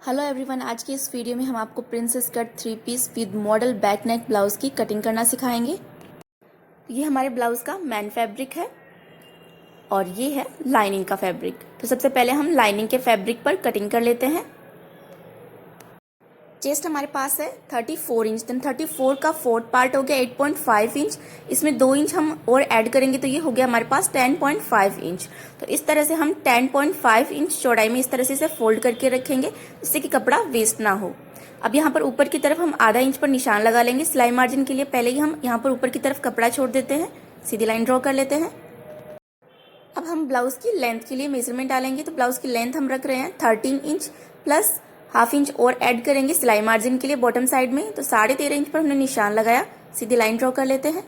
Hello everyone, आज की इस वीडियो में हम आपको princess cut 3 peace with model back neck blouse की कटिंग करना सिखाएंगे। ये हमारे ब्लाउज का मैन फैब्रिक है और ये है लाइनिंग का फैब्रिक। तो सबसे पहले हम लाइनिंग के फैब्रिक पर कटिंग कर लेते हैं। चेस्ट हमारे पास है 34 इंच, देन 34 का फोर्थ पार्ट हो गया 8.5 इंच। इसमें 2 इंच हम और ऐड करेंगे तो ये हो गया हमारे पास 10.5 इंच। तो इस तरह से हम 10.5 इंच चौड़ाई में इस तरह से इसे फोल्ड करके रखेंगे जिससे कि कपड़ा वेस्ट ना हो। अब यहाँ पर ऊपर की तरफ हम आधा इंच पर निशान लगा लेंगे सिलाई मार्जिन के लिए। पहले ही हम यहाँ पर ऊपर की तरफ कपड़ा छोड़ देते हैं, सीधी लाइन ड्रॉ कर लेते हैं। अब हम ब्लाउज की लेंथ के लिए मेजरमेंट डालेंगे। तो ब्लाउज की लेंथ हम रख रहे हैं 13 इंच प्लस हाफ इंच और ऐड करेंगे सिलाई मार्जिन के लिए बॉटम साइड में। तो 13.5 इंच पर हमने निशान लगाया, सीधी लाइन ड्रॉ कर लेते हैं।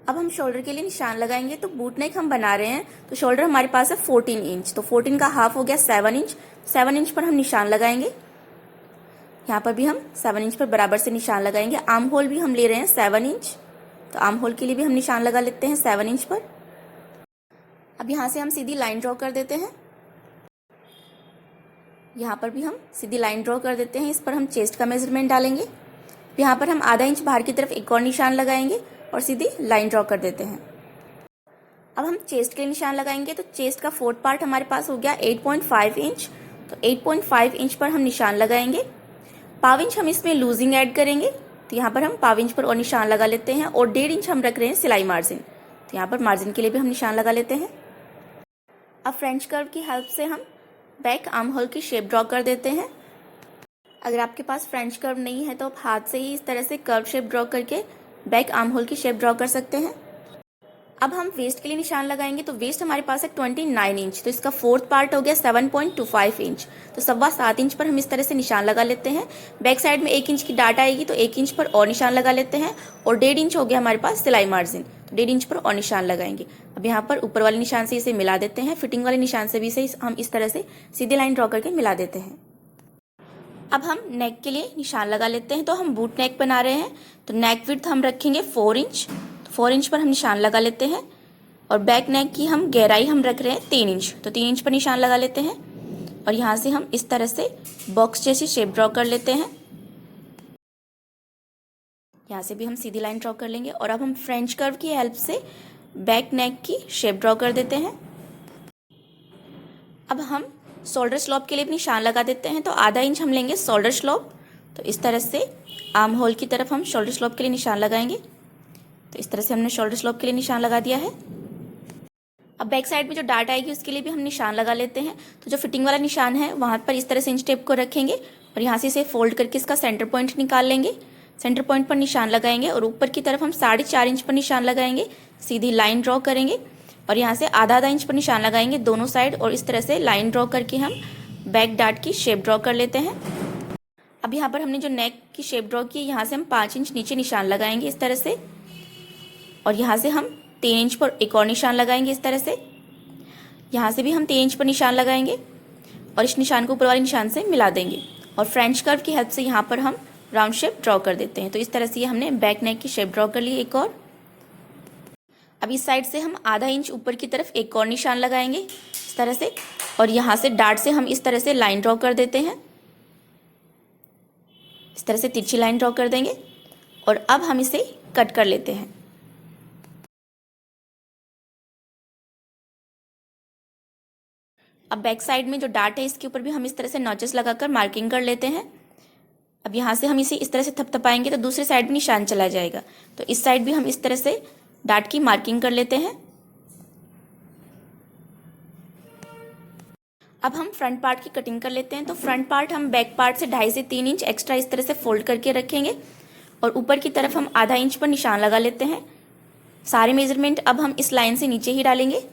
अब हम शोल्डर के लिए निशान लगाएंगे। तो बूट नेक हम बना रहे हैं तो शोल्डर हमारे पास है 14 इंच, तो 14 का हाफ हो गया 7 इंच। 7 इंच पर हम निशान लगाएंगे। यहाँ पर भी हम 7 इंच पर बराबर से निशान लगाएंगे। आर्म होल भी हम ले रहे हैं 7 इंच, तो आर्म होल के लिए भी हम निशान लगा लेते हैं 7 इंच पर। अब यहाँ से हम सीधी लाइन ड्रॉ कर देते हैं। यहाँ पर भी हम सीधी लाइन ड्रॉ कर देते हैं। इस पर हम चेस्ट का मेजरमेंट डालेंगे। यहाँ पर हम आधा इंच बाहर की तरफ एक और निशान लगाएंगे और सीधी लाइन ड्रॉ कर देते हैं। अब हम चेस्ट के निशान लगाएंगे। तो चेस्ट का फोर्थ पार्ट हमारे पास हो गया 8.5 इंच, तो 8.5 इंच पर हम निशान लगाएंगे। पाव इंच हम इसमें लूजिंग ऐड करेंगे, तो यहाँ पर हम पाव इंच पर और निशान लगा लेते हैं। और 1.5 इंच हम रख रहे हैं सिलाई मार्जिन, तो यहाँ पर मार्जिन के लिए भी हम निशान लगा लेते हैं। अब फ्रेंच कर्व की हेल्प से हम बैक आर्म होल की शेप ड्रॉ कर देते हैं। अगर आपके पास फ्रेंच कर्व नहीं है तो आप हाथ से ही इस तरह से कर्व शेप ड्रॉ करके बैक आर्म होल की शेप ड्रॉ कर सकते हैं। अब हम वेस्ट के लिए निशान लगाएंगे। तो वेस्ट हमारे पास है 29 इंच, तो इसका फोर्थ पार्ट हो गया 7.25 इंच, तो 7.25 इंच पर हम इस तरह से निशान लगा लेते हैं। बैक साइड में 1 इंच की डाट आएगी तो 1 इंच पर और निशान लगा लेते हैं। और 1.5 इंच हो गया हमारे पास सिलाई मार्जिन, तो 1.5 इंच पर और निशान लगाएंगे। अब यहाँ पर ऊपर वाले निशान से इसे मिला देते हैं, फिटिंग वाले निशान से भी इसे हम इस तरह से सीधी लाइन ड्रॉ करके मिला देते हैं। अब हम नेक के लिए निशान लगा लेते हैं। तो हम बूट नेक बना रहे हैं, तो नेक विड्थ हम रखेंगे 4 इंच, 4 इंच पर हम निशान लगा लेते हैं। और बैक नेक की हम गहराई हम रख रहे हैं 3 इंच, तो 3 इंच पर निशान लगा लेते हैं। और यहाँ से हम इस तरह से बॉक्स जैसी शेप ड्रॉ कर लेते हैं। यहाँ से भी हम सीधी लाइन ड्रॉ कर लेंगे। और अब हम फ्रेंच कर्व की हेल्प से बैक नेक की शेप ड्रॉ कर देते हैं। अब हम शोल्डर स्लोप के लिए भी निशान लगा देते हैं। तो आधा इंच हम लेंगे शोल्डर स्लोप, तो इस तरह से आर्म होल की तरफ हम शोल्डर स्लोप के लिए निशान लगाएंगे। तो इस तरह से हमने शोल्डर स्लोप के लिए निशान लगा दिया है। अब बैक साइड में जो डाट आएगी उसके लिए भी हम निशान लगा लेते हैं। तो जो फिटिंग वाला निशान है वहाँ पर इस तरह से इंच टेप को रखेंगे और यहाँ से इसे फोल्ड करके इसका सेंटर पॉइंट निकाल लेंगे। सेंटर पॉइंट पर निशान लगाएंगे और ऊपर की तरफ हम 4.5 इंच पर निशान लगाएंगे, सीधी लाइन ड्रॉ करेंगे। और यहाँ से आधा इंच पर निशान लगाएंगे दोनों साइड और इस तरह से लाइन ड्रॉ करके हम बैक डाट की शेप ड्रॉ कर लेते हैं। अब यहाँ पर हमने जो नेक की शेप ड्रॉ की, यहाँ से हम 5 इंच नीचे निशान लगाएंगे इस तरह से। और यहाँ से हम 3 इंच पर एक और निशान लगाएंगे इस तरह से। यहाँ से भी हम 3 इंच पर निशान लगाएंगे और इस निशान को ऊपर वाले निशान से मिला देंगे। और फ्रेंच कर्व की हेल्प से यहाँ पर हम राउंड शेप ड्रॉ कर देते हैं। तो इस तरह से ये हमने बैक नेक की शेप ड्रॉ कर ली एक और। अब इस साइड से हम आधा इंच ऊपर की तरफ एक और निशान लगाएंगे इस तरह से। और यहाँ से डार्ट से हम इस तरह से लाइन ड्रॉ कर देते हैं, इस तरह से तिरछी लाइन ड्रॉ कर देंगे। और अब हम इसे कट कर लेते हैं। अब बैक साइड में जो डार्ट है इसके ऊपर भी हम इस तरह से नॉचेस लगाकर मार्किंग कर लेते हैं। अब यहाँ से हम इसे इस तरह से थपथपाएंगे तो दूसरी साइड भी निशान चला जाएगा। तो इस साइड भी हम इस तरह से डार्ट की मार्किंग कर लेते हैं। अब हम फ्रंट पार्ट की कटिंग कर लेते हैं। तो फ्रंट पार्ट हम बैक पार्ट से 2.5 से 3 इंच एक्स्ट्रा इस तरह से फोल्ड करके रखेंगे और ऊपर की तरफ हम आधा इंच पर निशान लगा लेते हैं। सारे मेजरमेंट अब हम इस लाइन से नीचे ही डालेंगे।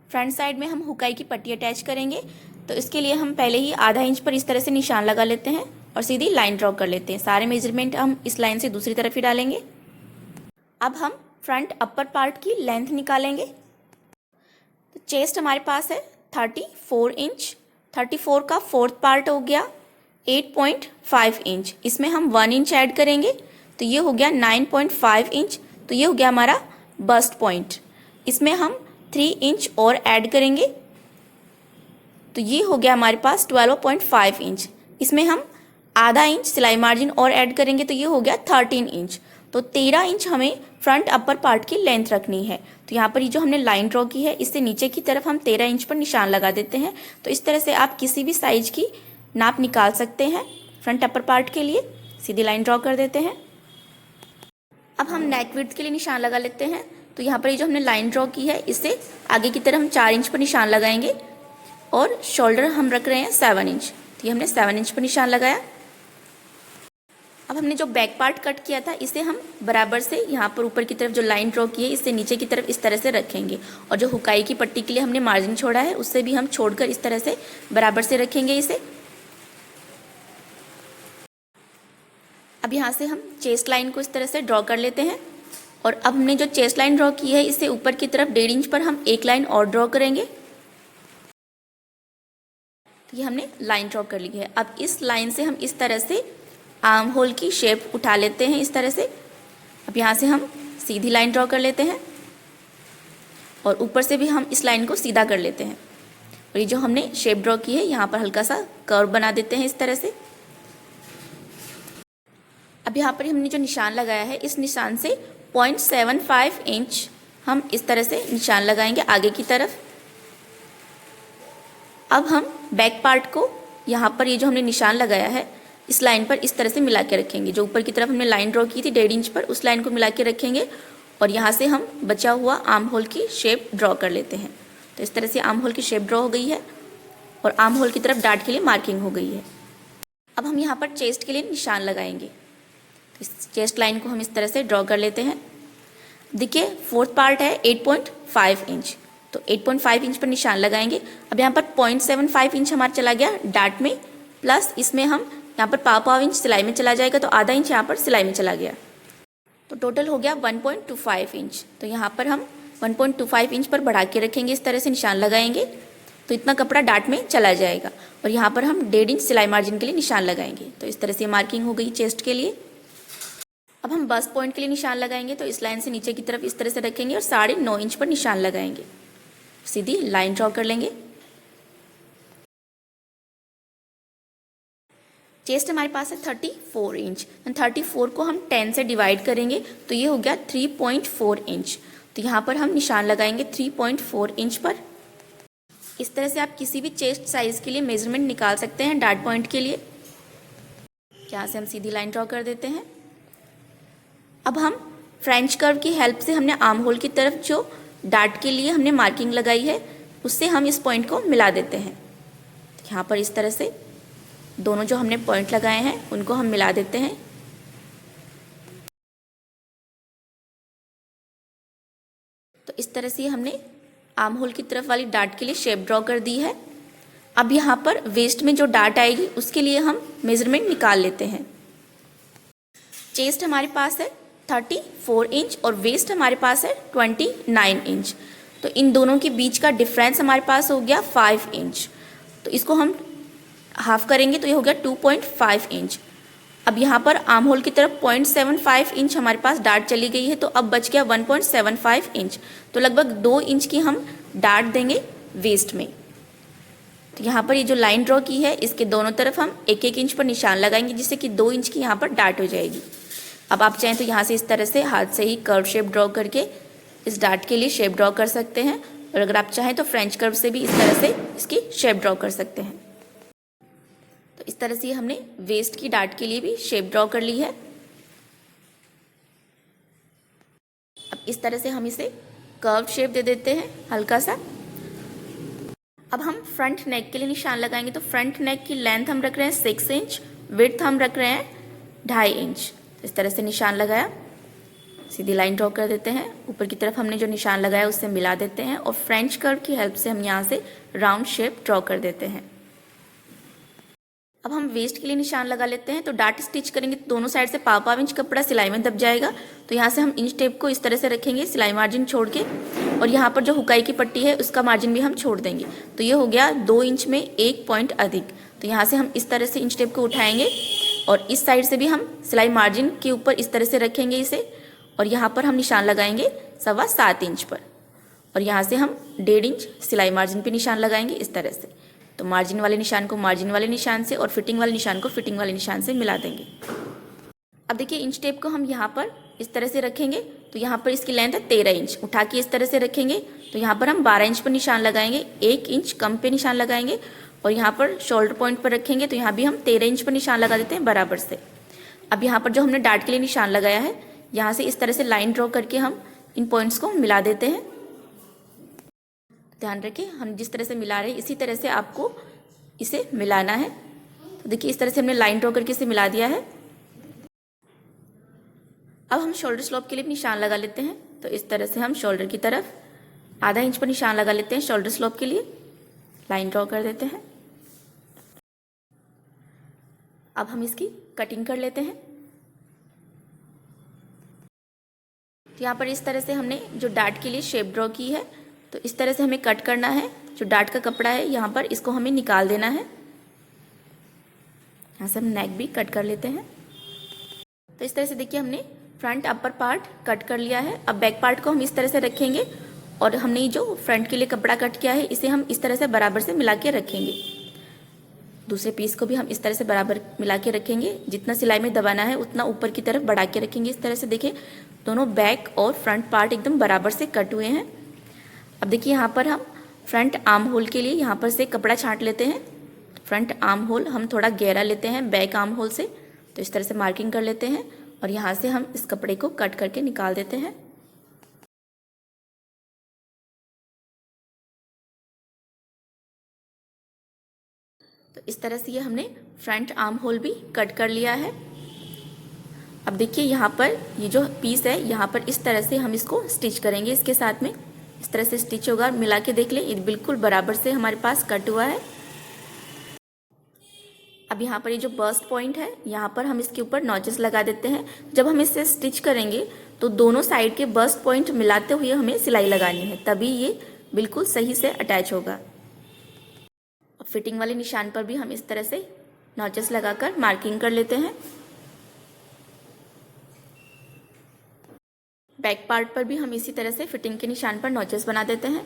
फ्रंट साइड में हम हुकाई की पट्टी अटैच करेंगे, तो इसके लिए हम पहले ही आधा इंच पर इस तरह से निशान लगा लेते हैं और सीधी लाइन ड्रॉ कर लेते हैं। सारे मेजरमेंट हम इस लाइन से दूसरी तरफ ही डालेंगे। अब हम फ्रंट अपर पार्ट की लेंथ निकालेंगे। तो चेस्ट हमारे पास है 34 इंच, 34 का फोर्थ पार्ट हो गया 8.5 इंच। इसमें हम 1 इंच ऐड करेंगे तो ये हो गया 9.5 इंच, तो ये हो गया हमारा बस्ट पॉइंट। इसमें हम 3 इंच और ऐड करेंगे तो ये हो गया हमारे पास 12.5 इंच। इसमें हम आधा इंच सिलाई मार्जिन और ऐड करेंगे तो ये हो गया 13 इंच। तो 13 इंच हमें फ्रंट अपर पार्ट की लेंथ रखनी है। तो यहाँ पर ये जो हमने लाइन ड्रॉ की है इससे नीचे की तरफ हम 13 इंच पर निशान लगा देते हैं। तो इस तरह से आप किसी भी साइज की नाप निकाल सकते हैं फ्रंट अपर पार्ट के लिए। सीधी लाइन ड्रॉ कर देते हैं। अब हम नेक विड्थ के लिए निशान लगा लेते हैं। तो यहाँ पर ये जो हमने लाइन ड्रॉ की है इससे आगे की तरफ हम 4 इंच पर निशान लगाएंगे और शोल्डर हम रख रहे हैं 7 इंच। तो ये हमने 7 इंच पर निशान लगाया। अब हमने जो बैक पार्ट कट किया था इसे हम बराबर से यहाँ पर ऊपर की तरफ जो लाइन ड्रॉ की है इससे नीचे की तरफ इस तरह से रखेंगे और जो हुकाई की पट्टी के लिए हमने मार्जिन छोड़ा है उससे भी हम छोड़कर इस तरह से बराबर से रखेंगे इसे। अब यहाँ से हम चेस्ट लाइन को इस तरह से ड्रॉ कर लेते हैं और अब हमने जो चेस्ट लाइन ड्रॉ की है इससे ऊपर की तरफ 1.5 इंच पर हम एक लाइन और ड्रॉ करेंगे। तो ये हमने लाइन ड्रॉ कर ली है। अब इस लाइन से हम इस तरह से आर्म होल की शेप उठा लेते हैं इस तरह से। अब यहाँ से हम सीधी लाइन ड्रॉ कर लेते हैं और ऊपर से भी हम इस लाइन को सीधा कर लेते हैं और ये जो हमने शेप ड्रॉ की है यहाँ पर हल्का सा कर्व बना देते हैं इस तरह से। अब यहाँ पर हमने जो निशान लगाया है इस निशान से 0.75 इंच हम इस तरह से निशान लगाएंगे आगे की तरफ। अब हम बैक पार्ट को यहाँ पर ये जो हमने निशान लगाया है इस लाइन पर इस तरह से मिला के रखेंगे। जो ऊपर की तरफ हमने लाइन ड्रॉ की थी 1.5 इंच पर उस लाइन को मिला के रखेंगे और यहाँ से हम बचा हुआ आर्म होल की शेप ड्रॉ कर लेते हैं। तो इस तरह से आर्म होल की शेप ड्रॉ हो गई है और आर्म होल की तरफ डार्ट के लिए मार्किंग हो गई है। अब हम यहाँ पर चेस्ट के लिए निशान लगाएंगे। तो इस चेस्ट लाइन को हम इस तरह से ड्रॉ कर लेते हैं। देखिए फोर्थ पार्ट है 8.5 इंच, तो 8.5 इंच पर निशान लगाएंगे। अब यहाँ पर 0.75 इंच हमारा चला गया डार्ट में, प्लस इसमें हम यहाँ पर पाव इंच सिलाई में चला जाएगा तो आधा इंच यहाँ पर सिलाई में चला गया, तो टोटल हो गया 1.25 इंच। तो यहाँ पर हम 1.25 इंच पर बढ़ा के रखेंगे, इस तरह से निशान लगाएंगे तो इतना कपड़ा डार्ट में चला जाएगा और यहाँ पर हम 1.5 इंच सिलाई मार्जिन के लिए निशान लगाएंगे। तो इस तरह से मार्किंग हो गई चेस्ट के लिए। अब हम बस्ट पॉइंट के लिए निशान लगाएंगे तो इस लाइन से नीचे की तरफ इस तरह से रखेंगे और 9.5 इंच पर निशान लगाएंगे। सीधी लाइन ड्रॉ कर लेंगे। चेस्ट हमारे पास है 34 इंच, 34 को हम 10 से डिवाइड करेंगे तो ये हो गया 3.4 इंच। तो यहाँ पर हम निशान लगाएंगे 3.4 इंच पर। इस तरह से आप किसी भी चेस्ट साइज के लिए मेजरमेंट निकाल सकते हैं डार्ट पॉइंट के लिए। यहाँ से हम सीधी लाइन ड्रॉ कर देते हैं। अब हम फ्रेंच कर्व की हेल्प से हमने आर्म होल की तरफ जो डार्ट के लिए हमने मार्किंग लगाई है उससे हम इस पॉइंट को मिला देते हैं। यहाँ पर इस तरह से दोनों जो हमने पॉइंट लगाए हैं उनको हम मिला देते हैं। तो इस तरह से हमने आर्म होल की तरफ वाली डार्ट के लिए शेप ड्रॉ कर दी है। अब यहाँ पर वेस्ट में जो डार्ट आएगी उसके लिए हम मेजरमेंट निकाल लेते हैं। चेस्ट हमारे पास है 34 इंच और वेस्ट हमारे पास है 29 इंच। तो इन दोनों के बीच का डिफरेंस हमारे पास हो गया 5 इंच। तो इसको हम हाफ करेंगे तो ये हो गया 2.5 इंच। अब यहाँ पर आर्म होल की तरफ 0.75 इंच हमारे पास डार्ट चली गई है तो अब बच गया 1.75 इंच। तो लगभग 2 इंच की हम डार्ट देंगे वेस्ट में। तो यहाँ पर ये जो लाइन ड्रॉ की है इसके दोनों तरफ हम 1-1 इंच पर निशान लगाएंगे जिससे कि 2 इंच की यहाँ पर डार्ट हो जाएगी। अब आप चाहें तो यहाँ से इस तरह से हाथ से ही कर्व शेप ड्रॉ करके इस डार्ट के लिए शेप ड्रॉ कर सकते हैं और अगर आप चाहें तो फ्रेंच कर्व से भी इस तरह से इसकी शेप ड्रॉ कर सकते हैं। तो इस तरह से हमने वेस्ट की डार्ट के लिए भी शेप ड्रॉ कर ली है। अब इस तरह से हम इसे कर्व शेप दे देते हैं हल्का सा। अब हम फ्रंट नेक के लिए निशान लगाएंगे तो फ्रंट नेक की लेंथ हम रख रहे हैं 6 इंच, विड्थ हम रख रहे हैं 2.5 इंच। इस तरह से निशान लगाया, सीधी लाइन ड्रॉ कर देते हैं। ऊपर की तरफ हमने जो निशान लगाया उससे मिला देते हैं और फ्रेंच कर्व की हेल्प से हम यहाँ से राउंड शेप ड्रॉ कर देते हैं। अब हम वेस्ट के लिए निशान लगा लेते हैं। तो डार्ट स्टिच करेंगे तो दोनों साइड से पाव इंच कपड़ा सिलाई में दब जाएगा। तो यहाँ से हम इंच टेप को इस तरह से रखेंगे सिलाई मार्जिन छोड़ के और यहाँ पर जो हुकाई की पट्टी है उसका मार्जिन भी हम छोड़ देंगे। तो ये हो गया 2 इंच में 1 पॉइंट अधिक। तो यहाँ से हम इस तरह से इंच टेप को उठाएंगे और इस साइड से भी हम सिलाई मार्जिन के ऊपर इस तरह से रखेंगे इसे और यहाँ पर हम निशान लगाएंगे 7.25 इंच पर और यहाँ से हम 1.5 इंच सिलाई मार्जिन पे निशान लगाएंगे इस तरह से। तो मार्जिन वाले निशान को मार्जिन वाले निशान से और फिटिंग वाले निशान को फिटिंग वाले निशान से मिला देंगे। अब देखिए इंच टेप को हम यहाँ पर इस तरह से रखेंगे, तो यहाँ पर इसकी लेंथ है 13 इंच। उठा के इस तरह से रखेंगे तो यहाँ पर हम 12 इंच पर निशान लगाएंगे, 1 इंच कम पे निशान लगाएंगे और यहाँ पर शोल्डर पॉइंट पर रखेंगे तो यहाँ भी हम 13 इंच पर निशान लगा देते हैं बराबर से। अब यहाँ पर जो हमने डार्ट के लिए निशान लगाया है, यहाँ से इस तरह से लाइन ड्रॉ करके हम इन पॉइंट्स को मिला देते हैं। ध्यान रखें, हम जिस तरह से मिला रहे हैं इसी तरह से आपको इसे मिलाना है। तो देखिए इस तरह से हमने लाइन ड्रॉ करके इसे मिला दिया है। अब हम शोल्डर स्लोप के लिए निशान लगा लेते हैं। तो इस तरह से हम शोल्डर की तरफ आधा इंच पर निशान लगा लेते हैं। शोल्डर स्लोप के लिए लाइन ड्रॉ कर देते हैं। अब हम इसकी कटिंग कर लेते हैं। तो यहाँ पर इस तरह से हमने जो डार्ट के लिए शेप ड्रॉ की है, तो इस तरह से हमें कट करना है। जो डार्ट का कपड़ा है यहाँ पर इसको हमें निकाल देना है। यहाँ से हम नेक भी कट कर लेते हैं। तो इस तरह से देखिए हमने फ्रंट अपर पार्ट कट कर लिया है। अब बैक पार्ट को हम इस तरह से रखेंगे और हमने जो फ्रंट के लिए कपड़ा कट किया है इसे हम इस तरह से बराबर से मिला के रखेंगे। दूसरे पीस को भी हम इस तरह से बराबर मिला के रखेंगे। जितना सिलाई में दबाना है उतना ऊपर की तरफ बढ़ा के रखेंगे। इस तरह से देखिए दोनों बैक और फ्रंट पार्ट एकदम बराबर से कट हुए हैं। अब देखिए यहाँ पर हम फ्रंट आर्म होल के लिए यहाँ पर से कपड़ा छांट लेते हैं। फ्रंट आर्म होल हम थोड़ा गहरा लेते हैं बैक आर्म होल से, तो इस तरह से मार्किंग कर लेते हैं और यहाँ से हम इस कपड़े को कट करके निकाल देते हैं। तो इस तरह से ये हमने फ्रंट आर्म होल भी कट कर लिया है। अब देखिए यहाँ पर ये जो पीस है यहाँ पर इस तरह से हम इसको स्टिच करेंगे। इसके साथ में इस तरह से स्टिच होगा। मिला के देख लें, ये बिल्कुल बराबर से हमारे पास कट हुआ है। अब यहाँ पर ये जो बर्स्ट पॉइंट है यहाँ पर हम इसके ऊपर नॉचेस लगा देते हैं। जब हम इसे स्टिच करेंगे तो दोनों साइड के बर्स्ट पॉइंट मिलाते हुए हमें सिलाई लगानी है, तभी ये बिल्कुल सही से अटैच होगा। अब फिटिंग वाले निशान पर भी हम इस तरह से नॉचेस लगाकर मार्किंग कर लेते हैं। बैक पार्ट पर भी हम इसी तरह से फिटिंग के निशान पर नॉचेस बना देते हैं।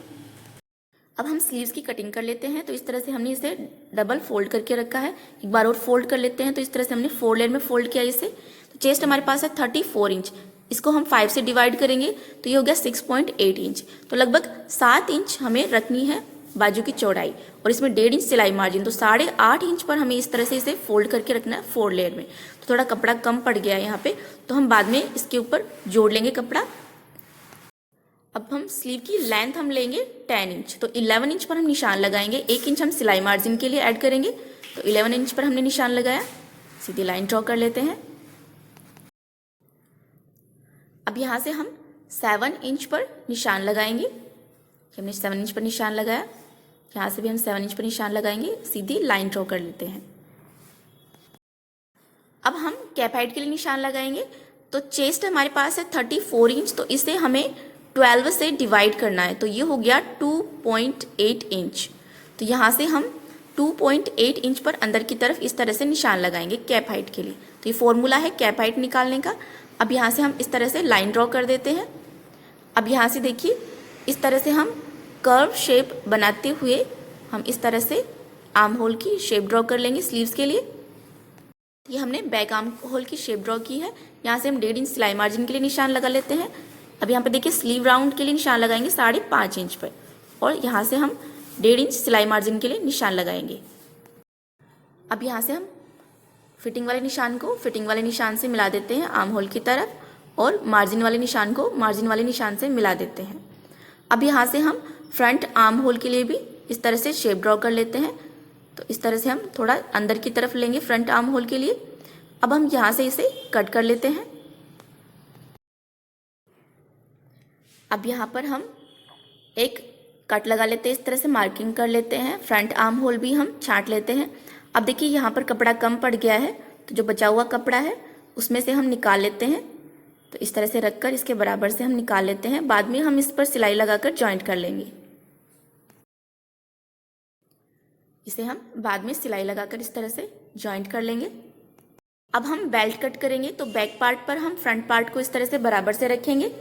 अब हम स्लीव्स की कटिंग कर लेते हैं। तो इस तरह से हमने इसे डबल फोल्ड करके रखा है। एक बार और फोल्ड कर लेते हैं। तो इस तरह से हमने 4 लेयर में फोल्ड किया इसे। तो चेस्ट हमारे पास है 34 इंच। इसको हम 5 से डिवाइड करेंगे तो ये हो गया 6.8 इंच। तो लगभग 7 इंच हमें रखनी है बाजू की चौड़ाई और इसमें 1.5 इंच सिलाई मार्जिन। तो 8.5 इंच पर हमें इस तरह से इसे फोल्ड करके रखना है 4 लेयर में। तो थोड़ा कपड़ा कम पड़ गया है यहाँ पे, तो हम बाद में इसके ऊपर जोड़ लेंगे कपड़ा। अब हम स्लीव की लेंथ हम लेंगे 10 इंच। तो 11 इंच पर हम निशान लगाएंगे। 1 इंच हम सिलाई मार्जिन के लिए ऐड करेंगे। तो 11 इंच पर हमने निशान लगाया। सीधी लाइन ड्रॉ कर लेते हैं। अब यहाँ से हम 7 इंच पर निशान लगाएंगे। हमने 7 इंच पर निशान लगाया। यहाँ से भी हम 7 इंच पर निशान लगाएंगे। सीधी लाइन ड्रॉ कर लेते हैं। अब हम कैप हाइट के लिए निशान लगाएंगे। तो चेस्ट हमारे पास है 34 इंच। तो इसे हमें 12 से डिवाइड करना है। तो ये हो गया 2.8 इंच। तो यहाँ से हम 2.8 इंच पर अंदर की तरफ इस तरह से निशान लगाएंगे कैप हाइट के लिए। तो ये फॉर्मूला है कैप हाइट निकालने का। अब यहाँ से हम इस तरह से लाइन ड्रॉ कर देते हैं। अब यहाँ से देखिए इस तरह से हम कर्व शेप बनाते हुए हम इस तरह से आर्म होल की शेप ड्रॉ कर लेंगे स्लीव्स के लिए। ये हमने बैक आर्म होल की शेप ड्रॉ की है। यहाँ से हम 1.5 इंच सिलाई मार्जिन के लिए निशान लगा लेते हैं। अब यहाँ पर देखिए स्लीव राउंड के लिए निशान लगाएंगे 5.5 इंच पर और यहाँ से हम 1.5 इंच सिलाई मार्जिन के लिए निशान लगाएंगे। अब यहाँ से हम फिटिंग वाले निशान को फिटिंग वाले निशान से मिला देते हैं आर्म होल की तरफ और मार्जिन वाले निशान को मार्जिन वाले निशान से मिला देते हैं। अब यहाँ से हम फ्रंट आर्म होल के लिए भी इस तरह से शेप ड्रॉ कर लेते हैं। तो इस तरह से हम थोड़ा अंदर की तरफ लेंगे फ्रंट आर्म होल के लिए। अब हम यहाँ से इसे कट कर लेते हैं। अब यहाँ पर हम एक कट लगा लेते हैं। इस तरह से मार्किंग कर लेते हैं। फ्रंट आर्म होल भी हम छांट लेते हैं। अब देखिए यहाँ पर कपड़ा कम पड़ गया है, तो जो बचा हुआ कपड़ा है उसमें से हम निकाल लेते हैं। तो इस तरह से रखकर इसके बराबर से हम निकाल लेते हैं। बाद में हम इस पर सिलाई लगाकर जॉइंट कर लेंगे। इसे हम बाद में सिलाई लगाकर इस तरह से जॉइंट कर लेंगे। अब हम बेल्ट कट करेंगे। तो बैक पार्ट पर हम फ्रंट पार्ट को इस तरह से बराबर से रखेंगे।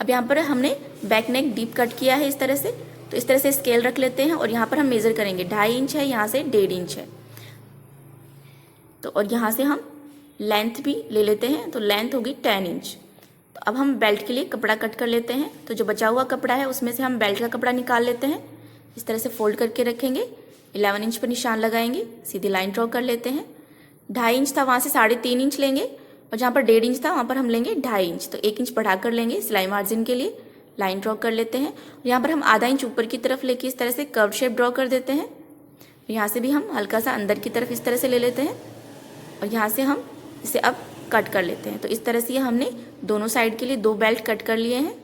अब यहाँ पर हमने बैक नेक डीप कट किया है इस तरह से। तो इस तरह से स्केल रख लेते हैं और यहाँ पर हम मेज़र करेंगे 2.5 इंच है, यहाँ से 1.5 इंच है। तो और यहाँ से हम लेंथ भी ले लेते हैं, तो लेंथ होगी 10 इंच। तो अब हम बेल्ट के लिए कपड़ा कट कर लेते हैं। तो जो बचा हुआ कपड़ा है उसमें से हम बेल्ट का कपड़ा निकाल लेते हैं। इस तरह से फोल्ड करके रखेंगे, 11 इंच पर निशान लगाएंगे, सीधी लाइन ड्रॉ कर लेते हैं। 2.5 इंच था, वहाँ से 3.5 इंच लेंगे और जहाँ पर 1.5 इंच था वहाँ पर हम लेंगे 2.5 इंच। तो 1 इंच बढ़ा कर लेंगे सिलाई मार्जिन के लिए, लाइन ड्रॉ कर लेते हैं। यहाँ पर हम आधा इंच ऊपर की तरफ लेके इस तरह से कर्व शेप ड्रॉ कर देते हैं। यहाँ से भी हम हल्का सा अंदर की तरफ इस तरह से ले लेते हैं और यहाँ से हम इसे अब कट कर लेते हैं। तो इस तरह से हमने दोनों साइड के लिए 2 बेल्ट कट कर लिए हैं।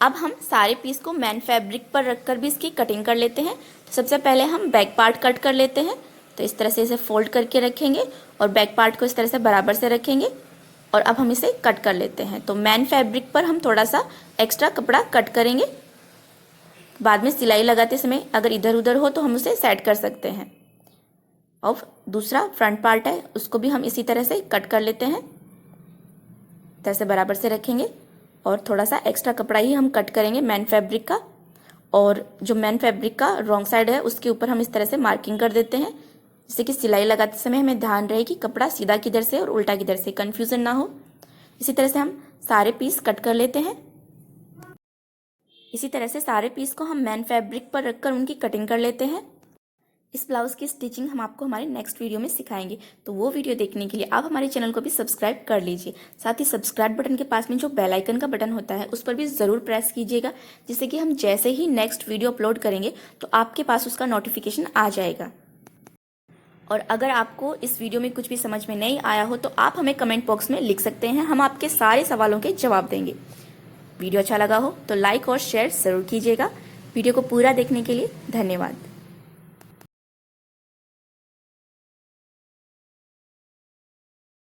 अब हम सारे पीस को मैन फैब्रिक पर रखकर भी इसकी कटिंग कर लेते हैं। तो सबसे पहले हम बैक पार्ट कट कर लेते हैं। तो इस तरह से इसे फोल्ड करके रखेंगे और बैक पार्ट को इस तरह से बराबर से रखेंगे और अब हम इसे कट कर लेते हैं। तो मैन फैब्रिक पर हम थोड़ा सा एक्स्ट्रा कपड़ा कट करेंगे, बाद में सिलाई लगाते समय अगर इधर उधर हो तो हम उसे सेट कर सकते हैं। और दूसरा फ्रंट पार्ट है उसको भी हम इसी तरह से कट कर लेते हैं, तरह से बराबर से रखेंगे और थोड़ा सा एक्स्ट्रा कपड़ा ही हम कट करेंगे मैन फैब्रिक का। और जो मैन फैब्रिक का रॉन्ग साइड है उसके ऊपर हम इस तरह से मार्किंग कर देते हैं, जिससे कि सिलाई लगाते समय हमें ध्यान रहे कि कपड़ा सीधा किधर से और उल्टा किधर से, कन्फ्यूजन ना हो। इसी तरह से हम सारे पीस कट कर लेते हैं। इसी तरह से सारे पीस को हम मैन फैब्रिक पर रखकर उनकी कटिंग कर लेते हैं। इस ब्लाउज की स्टिचिंग हम आपको हमारे नेक्स्ट वीडियो में सिखाएंगे, तो वो वीडियो देखने के लिए आप हमारे चैनल को भी सब्सक्राइब कर लीजिए। साथ ही सब्सक्राइब बटन के पास में जो बेल आइकन का बटन होता है उस पर भी ज़रूर प्रेस कीजिएगा, जिससे कि हम जैसे ही नेक्स्ट वीडियो अपलोड करेंगे तो आपके पास उसका नोटिफिकेशन आ जाएगा। और अगर आपको इस वीडियो में कुछ भी समझ में नहीं आया हो तो आप हमें कमेंट बॉक्स में लिख सकते हैं, हम आपके सारे सवालों के जवाब देंगे। वीडियो अच्छा लगा हो तो लाइक और शेयर ज़रूर कीजिएगा। वीडियो को पूरा देखने के लिए धन्यवाद।